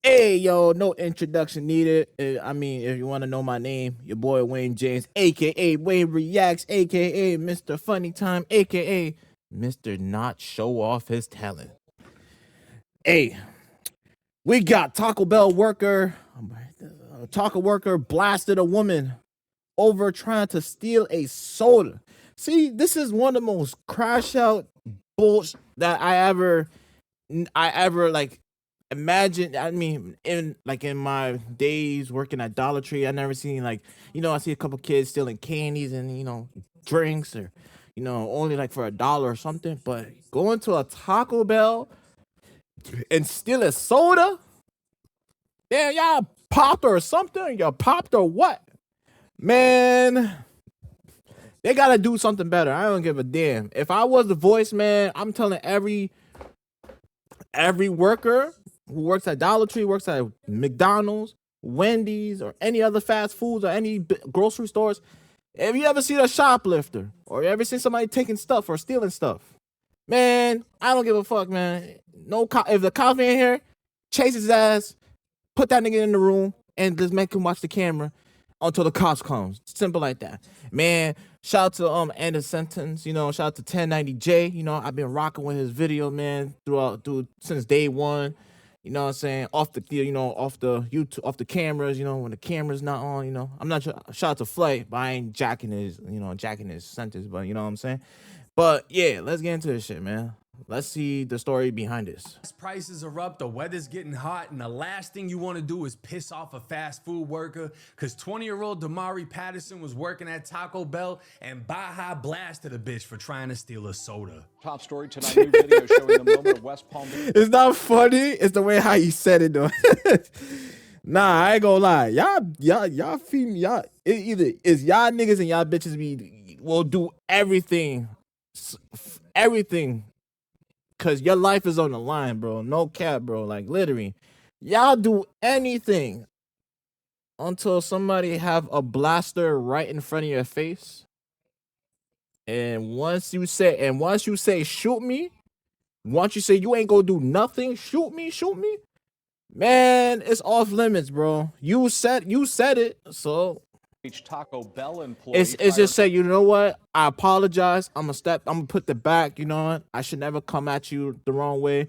Hey, yo, no introduction needed. I mean, if you want to know my name, your boy Wayne James, aka Wayne Reacts, aka Mr. Funny Time, aka Mr. Not Show Off His Talent. Hey, we got Taco worker blasted a woman over trying to steal a soda. See, this is one of the most crash out bullshit that I ever like imagine. I mean, in my days working at Dollar Tree, I never seen like, I see a couple kids stealing candies and drinks, or only like for $1 or something. But going to a Taco Bell and steal a soda, damn, y'all popped or something. Y'all popped or what? Man, they gotta do something better. I don't give a damn. If I was the voice, man, I'm telling every worker who works at Dollar Tree, works at McDonald's, Wendy's, or any other fast foods or any grocery stores, if you ever see a shoplifter or you ever see somebody taking stuff or stealing stuff, man, I don't give a fuck, man. No, if the cops ain't here, chase his ass, put that nigga in the room, and just make him watch the camera until the cops comes. Simple like that, man. Shout out to End of Sentence, shout out to 1090J. I've been rocking with his video, man, through since day one. You know what I'm saying? Off the off the YouTube, off the cameras, when the camera's not on, I'm not shout out to Flay, but I ain't jacking his sentence, but you know what I'm saying? But yeah, let's get into this shit, man. Let's see the story behind this. Prices are up, the weather's getting hot, and the last thing you want to do is piss off a fast food worker, because 20-year-old Damari Patterson was working at Taco Bell and Baja blasted a bitch for trying to steal a soda. Top story tonight, new video showing the moment of West Palm Beach. It's not funny, it's the way how you said it though. Nah, I ain't gonna lie. Y'all female, y'all, either is y'all niggas and y'all bitches will do everything. Cause your life is on the line, bro. No cap, bro. Like literally, y'all do anything until somebody have a blaster right in front of your face. And once you say shoot me, once you say you ain't gonna do nothing, shoot me, man, it's off limits, bro. You said it, so. Taco Bell employee. It's just say, you know what? I apologize. I'm gonna put the back. You know what? I should never come at you the wrong way.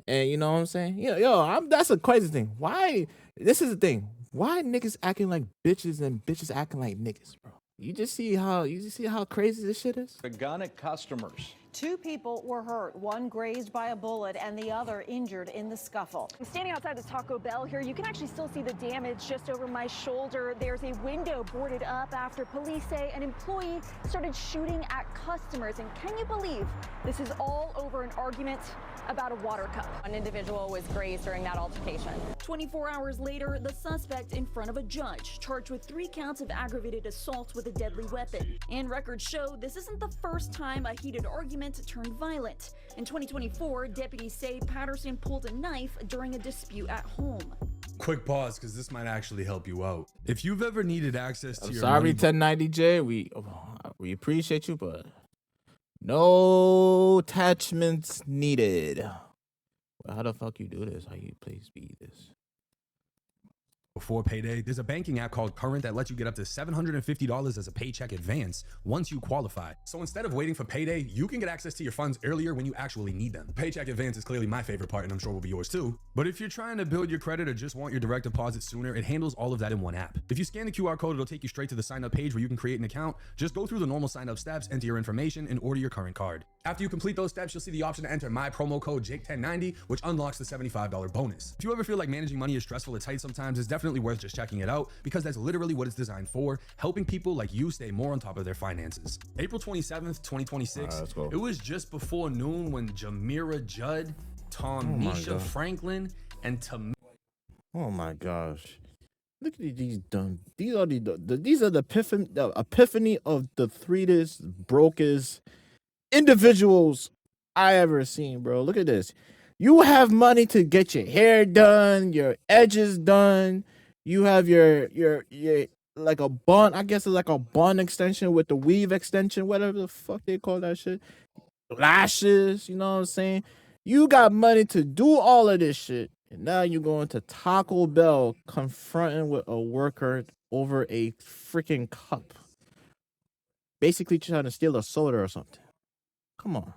And you know what I'm saying? That's a crazy thing. Why? This is the thing. Why niggas acting like bitches and bitches acting like niggas, bro? You just see how crazy this shit is? The gun at customers. 2 people were hurt, one grazed by a bullet and the other injured in the scuffle. I'm standing outside this Taco Bell here. You can actually still see the damage just over my shoulder. There's a window boarded up after police say an employee started shooting at customers. And can you believe this is all over an argument about a water cup? An individual was grazed during that altercation. 24 hours later, the suspect in front of a judge, charged with 3 counts of aggravated assault with a deadly weapon. And records show this isn't the first time a heated argument turned violent. In 2024, deputies say Patterson pulled a knife during a dispute at home. Quick pause, because this might actually help you out. If you've ever needed access to your sorry, 1090J. We appreciate you, but no attachments needed. Well, how the fuck you do this? How you please speed this? Before payday, there's a banking app called Current that lets you get up to $750 as a paycheck advance once you qualify. So instead of waiting for payday, you can get access to your funds earlier when you actually need them. Paycheck advance is clearly my favorite part, and I'm sure will be yours too. But if you're trying to build your credit or just want your direct deposit sooner, it handles all of that in one app. If you scan the QR code, it'll take you straight to the sign up page where you can create an account. Just go through the normal sign up steps, enter your information, and order your current card. After you complete those steps, you'll see the option to enter my promo code Jake1090, which unlocks the $75 bonus. If you ever feel like managing money is stressful or tight sometimes, it's definitely worth just checking it out, because that's literally what it's designed for, helping people like you stay more on top of their finances. April 27th, 2026, it was just before noon when Jamira Judd, Nisha Franklin, and oh my gosh. Look at these dumb. These are the epiphany of the threatest, brokest individuals I ever seen, bro. Look at this. You have money to get your hair done, your edges done. You have your like a bun. I guess it's like a bun extension with the weave extension, whatever the fuck they call that shit. Lashes, you know what I'm saying? You got money to do all of this shit, And now you go into Taco Bell confronting with a worker over a freaking cup. Basically trying to steal a soda or something. Come on.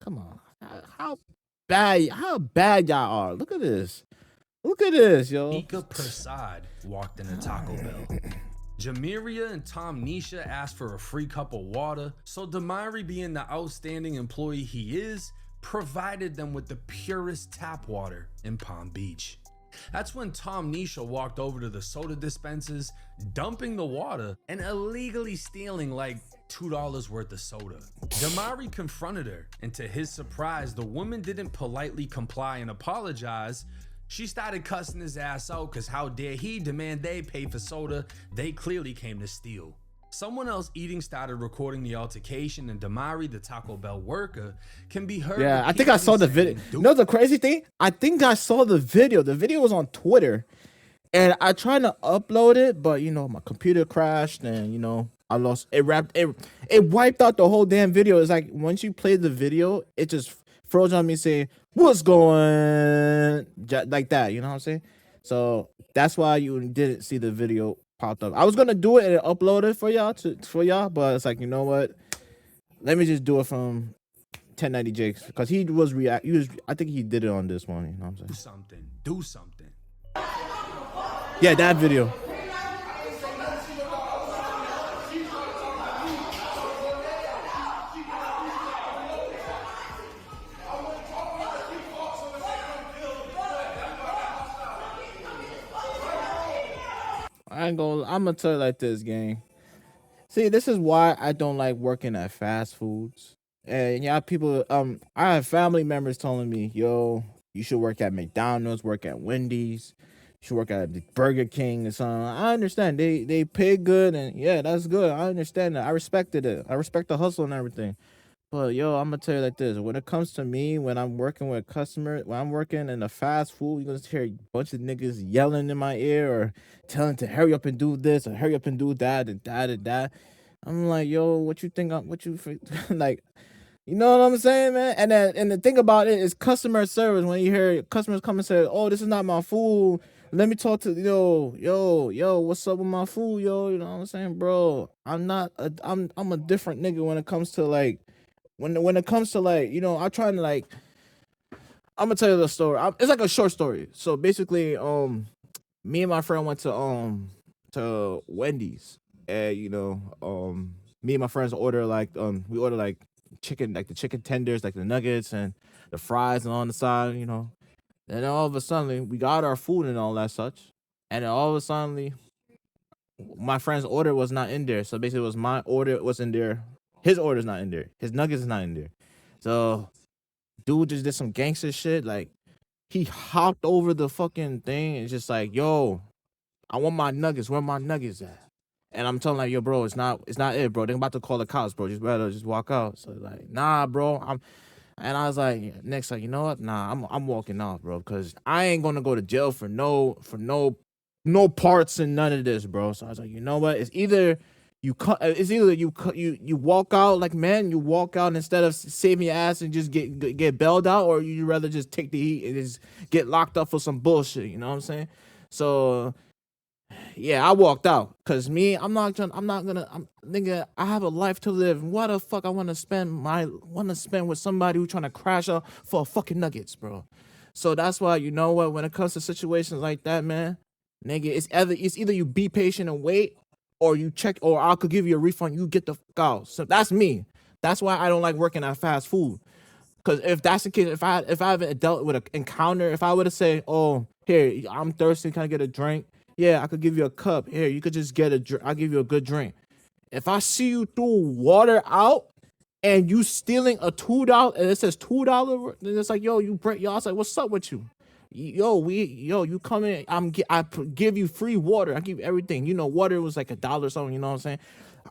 Come on. How bad y'all are. Look at this. Look at this, yo. Ika Prasad walked into Taco Bell. Jamiria and Tom Nisha asked for a free cup of water, so Damari, being the outstanding employee he is, provided them with the purest tap water in Palm Beach. That's when Tom Nisha walked over to the soda dispensers, dumping the water and illegally stealing like $2 worth of soda. Damari confronted her, and to his surprise, the woman didn't politely comply and apologize. She started cussing his ass out because how dare he demand they pay for soda they clearly came to steal. Someone else eating started recording the altercation, and Damari, the Taco Bell worker, can be heard. Yeah, I think I saw the video. You know the crazy thing? I think I saw the video. The video was on Twitter, and I tried to upload it, but you know my computer crashed, and you know I lost it. It wiped out the whole damn video. It's like once you play the video, it just froze on me saying what's going like that. You know what I'm saying? So that's why you didn't see the video popped up. I was gonna do it and upload it for y'all, but it's like, you know what? Let me just do it from 1090 Jakes because he was I think he did it on this one. You know what I'm saying? Do something. Yeah, that video. I'm gonna tell you like this, gang. See, this is why I don't like working at fast foods. And yeah, people, I have family members telling me, yo, you should work at McDonald's, work at Wendy's, you should work at the Burger King or something. I understand they pay good, and yeah, that's good. I understand that. I respected it. I respect the hustle and everything. But yo, I'm gonna tell you like this: when it comes to me, when I'm working with customers, when I'm working in a fast food, you're gonna hear a bunch of niggas yelling in my ear or telling to hurry up and do this or hurry up and do that and that and that. I'm like, yo, what you think? Like, you know what I'm saying, man? And the thing about it is customer service. When you hear customers come and say, "Oh, this is not my food," let me talk to yo, what's up with my food, yo? You know what I'm saying, bro? I'm a different nigga when it comes to like. When it comes to like, you know, I'm trying to like, I'm gonna tell you the story. It's like a short story. So basically, me and my friend went to Wendy's, and you know, me and my friends order like we order like chicken, like the chicken tenders, like the nuggets and the fries and on the side, you know. And then all of a sudden we got our food and all that such, and then all of a sudden my friend's order was not in there. So basically, it was my order was in there. His order's not in there. His nuggets is not in there. So, dude just did some gangster shit. Like, he hopped over the fucking thing and just like, yo, I want my nuggets. Where my nuggets at? And I'm telling like, yo, bro, it's not it, bro. They're about to call the cops, bro. Just better just walk out. So like, nah, bro. And I was like, next, like, you know what? Nah, I'm walking off, bro, because I ain't gonna go to jail for no parts and none of this, bro. So I was like, you know what? It's either you walk out like, man, you walk out instead of saving your ass and just get bailed out, or you rather just take the heat and just get locked up for some bullshit. You know what I'm saying? So yeah, I walked out because nigga, I have a life to live. Why the fuck I want to spend with somebody who trying to crash out for fucking nuggets, bro? So that's why, you know what, when it comes to situations like that, man, nigga, it's either you be patient and wait, or you check, or I could give you a refund. You get the fuck out. So that's me. That's why I don't like working at fast food. Because if that's the case, if I haven't dealt with an encounter, if I were to say, oh, here, I'm thirsty, can I get a drink? Yeah, I could give you a cup. Here, you could just get a drink. I'll give you a good drink. If I see you throw water out and you stealing a $2 and it says $2, then it's like, yo, you break. Yo, I was like, what's up with you? You come in. I give you free water. I give you everything. You know, water was like $1 or something. You know what I'm saying?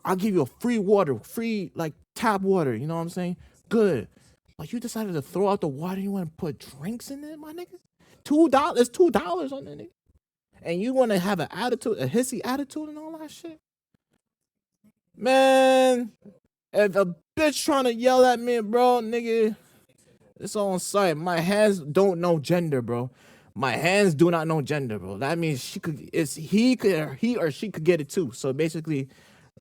I'll give you a free water, free like tap water. You know what I'm saying? Good. But you decided to throw out the water. You want to put drinks in it, my nigga? $2. It's $2 on that nigga. And you want to have an attitude, a hissy attitude, and all that shit, man. If a bitch trying to yell at me, bro, nigga, it's on sight. My hands don't know gender, bro. my hands do not know gender, bro. That means he or she could get it too. So basically,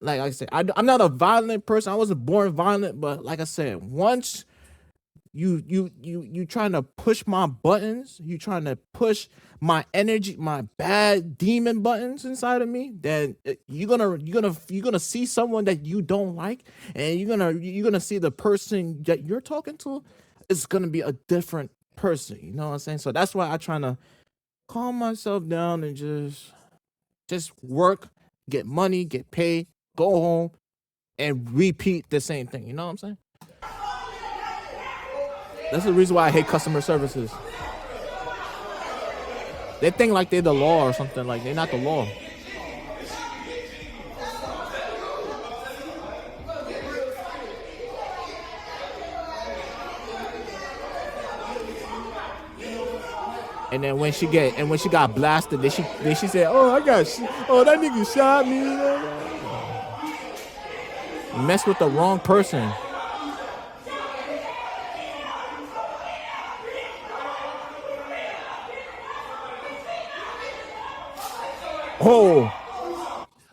like I said, I'm not a violent person. I wasn't born violent, but like I said, once you trying to push my buttons, you trying to push my energy, my bad demon buttons inside of me, then you're gonna see someone that you don't like, and you're gonna see the person that you're talking to is gonna be a different person. You know what I'm saying? So that's why I trying to calm myself down and just work, get money, get paid, go home, and repeat the same thing. You know what I'm saying? That's the reason why I hate customer services. They think like they're the law or something. Like they're not the law. And then when she got blasted, then she said, "Oh, that nigga shot me." You mess with the wrong person. Oh.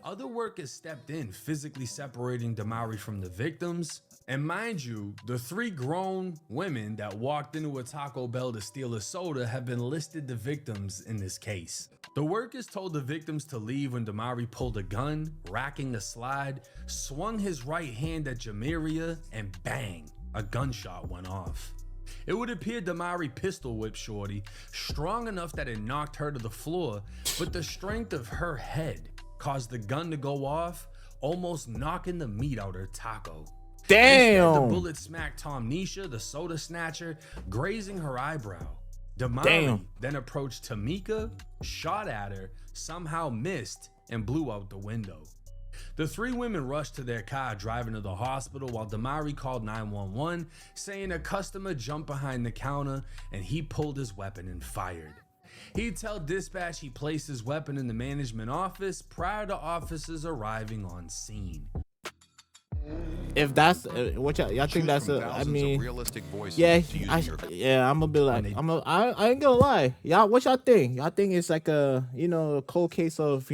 Other workers stepped in, physically separating Damari from the victims. And mind you, the 3 grown women that walked into a Taco Bell to steal a soda have been listed the victims in this case. The workers told the victims to leave when Damari pulled a gun, racking the slide, swung his right hand at Jamiria, and bang, a gunshot went off. It would appear Damari pistol whipped Shorty, strong enough that it knocked her to the floor, but the strength of her head caused the gun to go off, almost knocking the meat out her taco. Damn! Instead, the bullet smacked Tomnisha, the soda snatcher, grazing her eyebrow. Damari then approached Tamika, shot at her, somehow missed, and blew out the window. The 3 women rushed to their car, driving to the hospital, while Damari called 911, saying a customer jumped behind the counter and he pulled his weapon and fired. He'd tell dispatch he placed his weapon in the management office prior to officers arriving on scene. If that's what y'all think that's I mean, realistic voices yeah, to I'm gonna be like, I ain't gonna lie, y'all. What y'all think? Y'all think it's like a a cold case of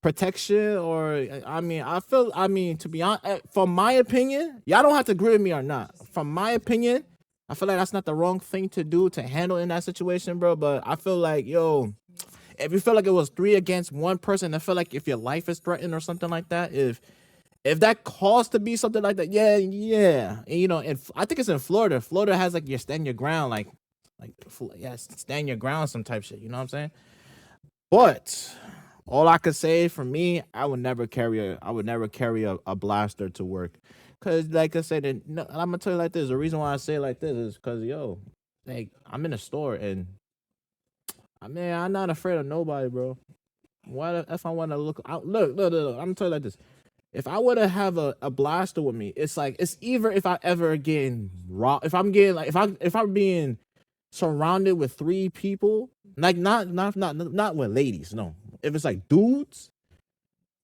protection, or I mean, to be honest, from my opinion, y'all don't have to agree with me or not. From my opinion, I feel like that's not the wrong thing to do to handle in that situation, bro. But I feel like, if you feel like it was 3 against 1 person, I feel like if your life is threatened or something like that, if that caused to be something like that, yeah. And, and I think it's in Florida. Florida has like your stand your ground, stand your ground, some type shit. You know what I'm saying? But all I could say for me, I would never carry a blaster to work, cause like I said, I'm gonna tell you like this. The reason why I say it like this is cause I'm in a store and I'm not afraid of nobody, bro. If I want to look out, look, I'm gonna tell you like this. If I were to have a blaster with me, it's either if I ever getting robbed, if I'm being surrounded with 3 people, like not with ladies, no. If it's like dudes,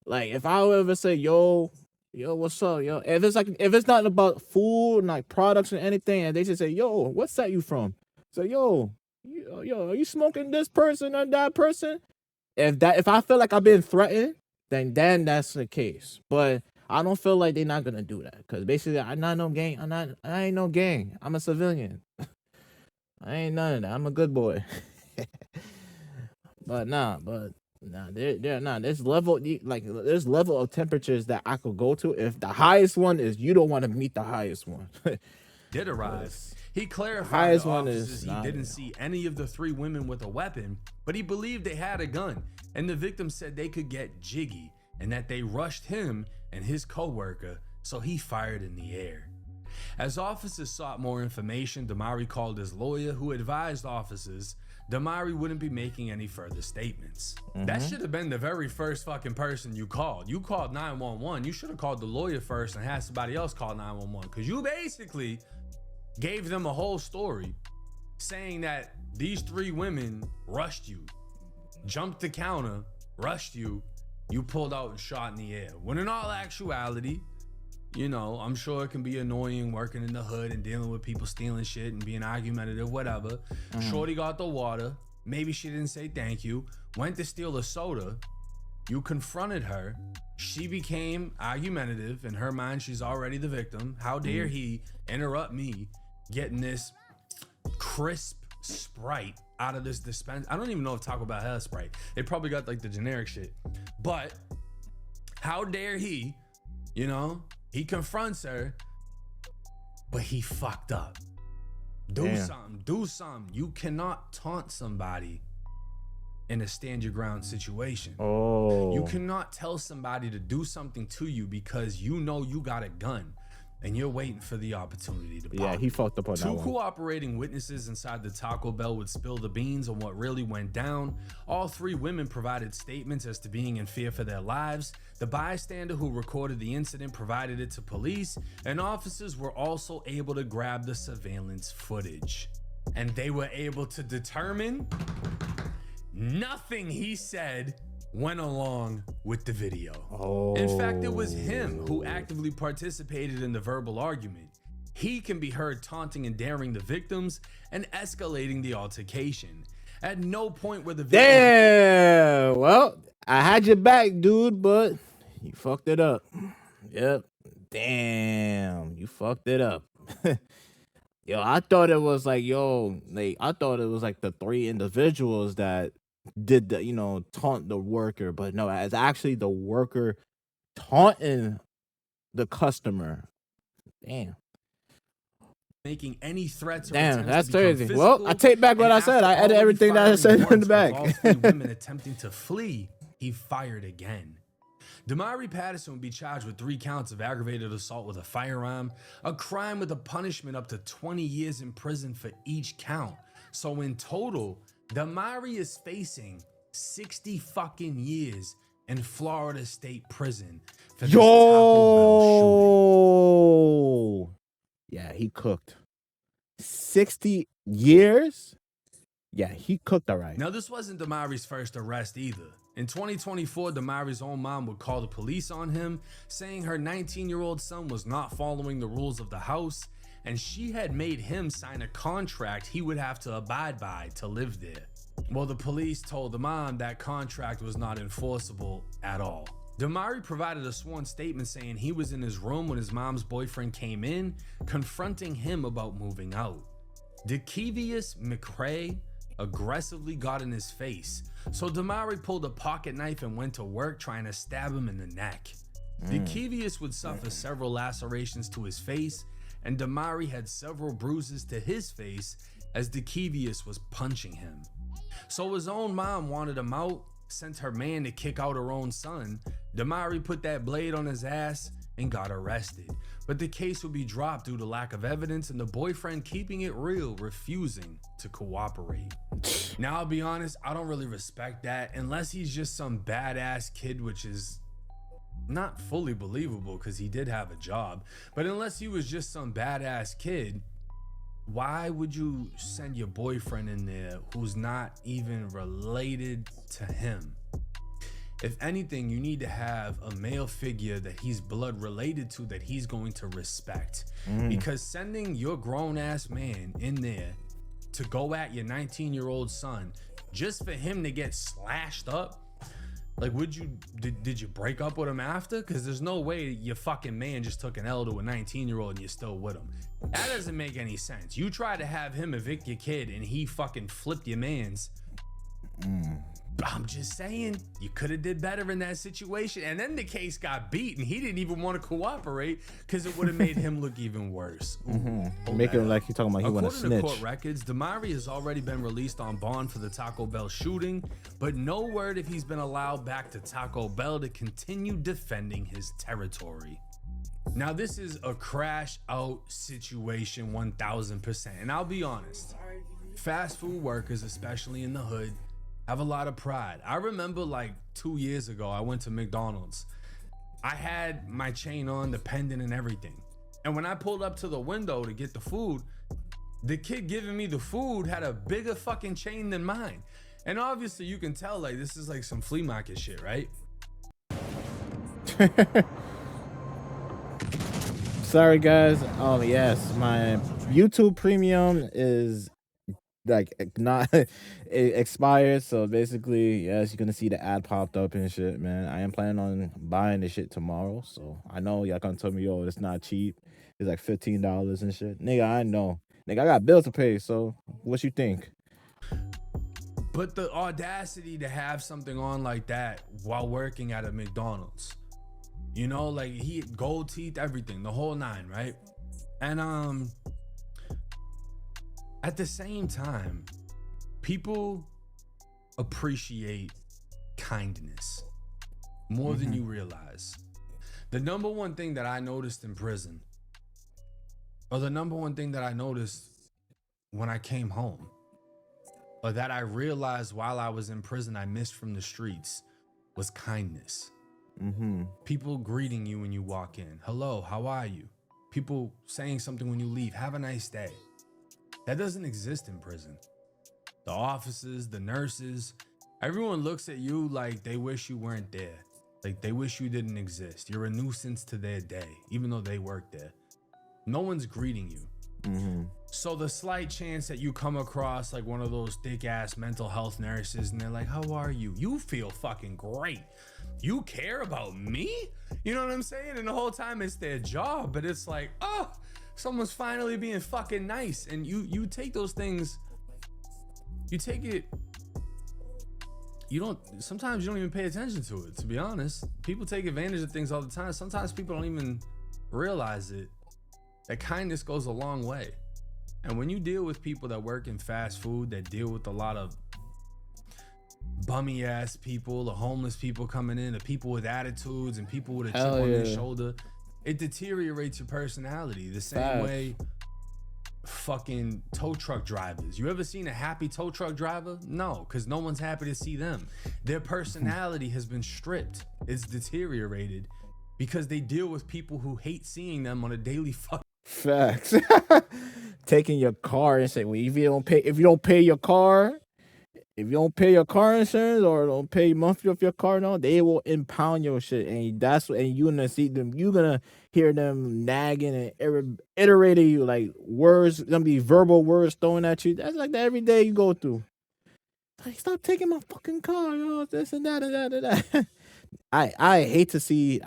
like if I would ever say, yo, what's up, yo? If it's not about food and like products or anything, and they just say, yo, what set you from? So yo, are you smoking this person or that person? If I feel like I've been threatened, then that's the case. But I don't feel like they're not gonna do that, because basically I'm not no gang. I ain't no gang. I'm a civilian. I ain't none of that. I'm a good boy. But there's level of temperatures that I could go to. If the highest one is, you don't want to meet the highest one. Did arrive. He clarified to officers he didn't see see any of the 3 women with a weapon, but he believed they had a gun, and the victim said they could get jiggy and that they rushed him and his co-worker, so he fired in the air. As officers sought more information, Damari called his lawyer, who advised officers Damari wouldn't be making any further statements. That should have been the very first fucking person you called. You called 911. You should have called the lawyer first and had somebody else call 911, because you basically gave them a whole story saying that these 3 women rushed you, jumped the counter, rushed you, you pulled out and shot in the air. When in all actuality, I'm sure it can be annoying working in the hood and dealing with people stealing shit and being argumentative, whatever. Shorty got the water, Maybe she didn't say thank you. Went to steal a soda. You confronted her. She became argumentative. In her mind, she's already the victim. How dare he interrupt me getting this crisp Sprite out of this dispenser? I don't even know if Taco Bell has Sprite. They probably got like the generic shit. But how dare he, you know, he confronts her, but he fucked up. Do something. You cannot taunt somebody in a stand your ground situation. You cannot tell somebody to do something to you because you know you got a gun and you're waiting for the opportunity to pop. Yeah, he fucked up on that one. Two cooperating witnesses inside the Taco Bell would spill the beans on what really went down. All three women provided statements as to being in fear for their lives. The bystander who recorded the incident provided it to police, and officers were also able to grab the surveillance footage. And they were able to determine nothing he said went along with the video. In fact, it was him who actively participated in the verbal argument. He can be heard taunting and daring the victims and escalating the altercation. At no point were the victims— Damn. Well, I had your back, dude, but you fucked it up. Yep. Damn, you fucked it up. Yo, I thought it was like, I thought it was like the three individuals that did the, you know, taunt the worker, but no, it's actually the worker taunting the customer. Damn. making any threats or Damn, attempts that's to become crazy. Well, I physical, take back what and I said. I after edit already everything that I firing said in the once with back. all three women attempting to flee, he fired again. Damari Patterson would be charged with 3 counts of aggravated assault with a firearm, a crime with a punishment up to 20 years in prison for each count. So in total, Damari is facing 60 fucking years in Florida State Prison for this Taco Bell shooting. Yeah, he cooked. 60 years? Yeah, he cooked all right. Now, this wasn't Damari's first arrest either. In 2024, Damari's own mom would call the police on him, saying her 19-year-old son was not following the rules of the house, and she had made him sign a contract he would have to abide by to live there. Well, the police told the mom that contract was not enforceable at all. Damari provided a sworn statement saying he was in his room when his mom's boyfriend came in, confronting him about moving out. DeKevius McCrae aggressively got in his face, so Damari pulled a pocket knife and went to work trying to stab him in the neck. DeKevius would suffer several lacerations to his face, and Damari had several bruises to his face as DeKevius was punching him. So his own mom wanted him out, sent her man to kick out her own son. Damari put that blade on his ass and got arrested. But the case would be dropped due to lack of evidence and the boyfriend keeping it real, refusing to cooperate. Now, I'll be honest, I don't really respect that unless he's just some badass kid, which is not fully believable because he did have a job. But unless he was just some badass kid, why would you send your boyfriend in there who's not even related to him? If anything, you need to have a male figure that he's blood related to that he's going to respect. Because sending your grown ass man in there to go at your 19-year-old son just for him to get slashed up, like, did you break up with him after? Because there's no way your fucking man just took an L to a 19-year-old and you're still with him. That doesn't make any sense. You try to have him evict your kid and he fucking flipped your mans. I'm just saying, you could have did better in that situation. And then the case got beat and he didn't even want to cooperate because it would have made him look even worse. Make it like he's talking about he want to According snitch. to court records, Damari has already been released on bond for the Taco Bell shooting, but no word if he's been allowed back to Taco Bell to continue defending his territory. Now, this is a crash out situation 1000%. And I'll be honest, fast food workers, especially in the hood, have a lot of pride. I remember like 2 years ago, I went to McDonald's. I had my chain on, the pendant and everything. And when I pulled up to the window to get the food, the kid giving me the food had a bigger fucking chain than mine. And obviously you can tell like this is like some flea market shit, right? Sorry guys. Yes, my YouTube premium is like not it expired. So basically, yes, you're gonna see the ad popped up and shit, man. I am planning on buying the shit tomorrow. So I know y'all gonna tell me, yo, it's not cheap. It's like $15 and shit. Nigga, I know. Nigga, I got bills to pay. So what you think? But the audacity to have something on like that while working at a McDonald's, you know, like he had gold teeth, everything, the whole nine, right? And at the same time, people appreciate kindness more than you realize. The number one thing that I noticed in prison, or the number one thing that I noticed when I came home, or that I realized while I was in prison I missed from the streets, was kindness. People greeting you when you walk in. Hello, how are you? People saying something when you leave. Have a nice day. That doesn't exist in prison. The officers, the nurses, everyone looks at you like they wish you weren't there. Like they wish you didn't exist. You're a nuisance to their day, even though they work there. No one's greeting you. So the slight chance that you come across like one of those thick ass mental health nurses and they're like, how are you? You feel fucking great. You care about me? You know what I'm saying? And the whole time it's their job, but it's like, oh, someone's finally being fucking nice. And you take those things, you take it, sometimes you don't even pay attention to it, to be honest. People take advantage of things all the time. Sometimes people don't even realize it. That kindness goes a long way. And when you deal with people that work in fast food, that deal with a lot of bummy ass people, the homeless people coming in, the people with attitudes and people with a chip on their shoulder, it deteriorates your personality. The same way fucking tow truck drivers. You ever seen a happy tow truck driver? No, because no one's happy to see them. Their personality has been stripped. It's deteriorated because they deal with people who hate seeing them on a daily fucking Facts. Taking your car and say, well, if you don't pay your car, if you don't pay your car insurance or don't pay monthly of your car, no, they will impound your shit, and you're gonna see them. You're gonna hear them nagging and iterating you like words, gonna be verbal words thrown at you. That's like the everyday you go through. Like, stop taking my fucking car, yo. This and that and that and that. I hate to see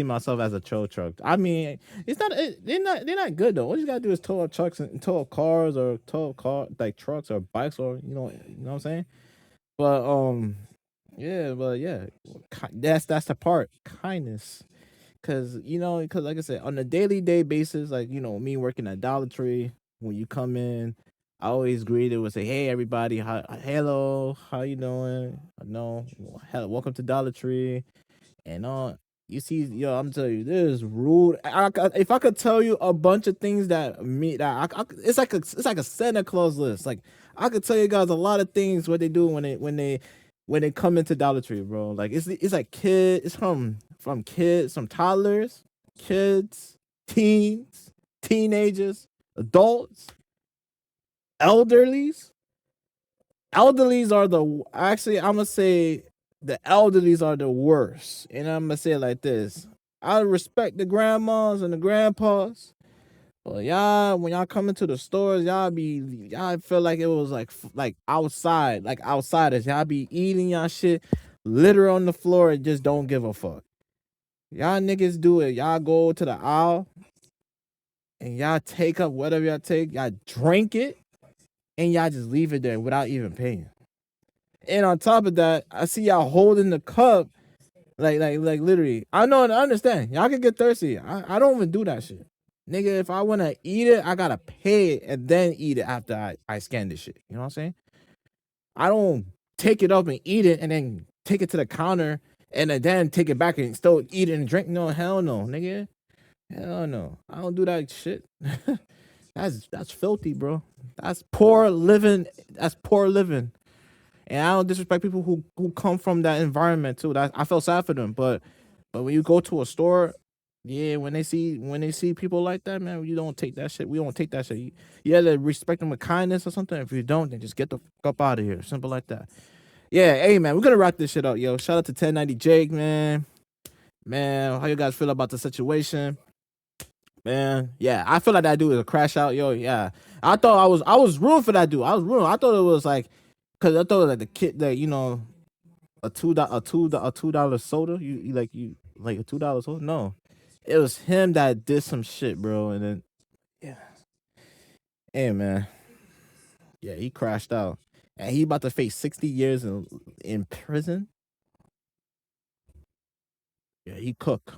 myself as a tow truck. I mean, they're not good though. All you gotta do is tow up trucks and tow up cars or like trucks or bikes or you know what I'm saying. But that's the part, kindness, because like I said, on a daily basis, like me working at Dollar Tree, when you come in, I always greet it with say, hey everybody, hello, how you doing? No, welcome to Dollar Tree. And you see, I'm telling you, this is rude. If I could tell you a bunch of things it's like a Santa Claus list. Like I could tell you guys a lot of things what they do when they come into Dollar Tree, bro. Like it's like it's from kids, from toddlers, kids, teens, teenagers, adults, elderlies. Elderlies are I'm gonna say the elderlies are the worst. And I'm gonna say it like this. I respect the grandmas and the grandpas. But y'all, when y'all come into the stores, y'all feel like it was like outside, like outsiders. Y'all be eating y'all shit litter on the floor and just don't give a fuck. Y'all niggas do it. Y'all go to the aisle and y'all take up whatever y'all take, y'all drink it, and y'all just leave it there without even paying. And on top of that, I see y'all holding the cup, like literally. I know and I understand. Y'all can get thirsty. I don't even do that shit. Nigga, if I want to eat it, I got to pay it and then eat it after I scan this shit. You know what I'm saying? I don't take it up and eat it and then take it to the counter and then take it back and still eat it and drink. No, hell no, nigga. Hell no. I don't do that shit. That's filthy, bro. That's poor living. That's poor living. And I don't disrespect people who come from that environment too. I feel sad for them, but when you go to a store, yeah, when they see people like that, man, you don't take that shit. We don't take that shit. You have to respect them with kindness or something. If you don't, then just get the fuck up out of here. Simple like that. Yeah, hey man, we're gonna wrap this shit up, yo. Shout out to 1090 Jake, man. Man, how you guys feel about the situation? Man, yeah, I feel like that dude is a crash out, yo. Yeah, I thought I was rooting for that dude. I was rooting. I thought it was like, cause I thought it was like the kid that a $2 soda. You like a $2 soda? No, it was him that did some shit, bro. And then yeah, hey man, yeah, he crashed out, and he about to face 60 years in prison. Yeah, he cooked.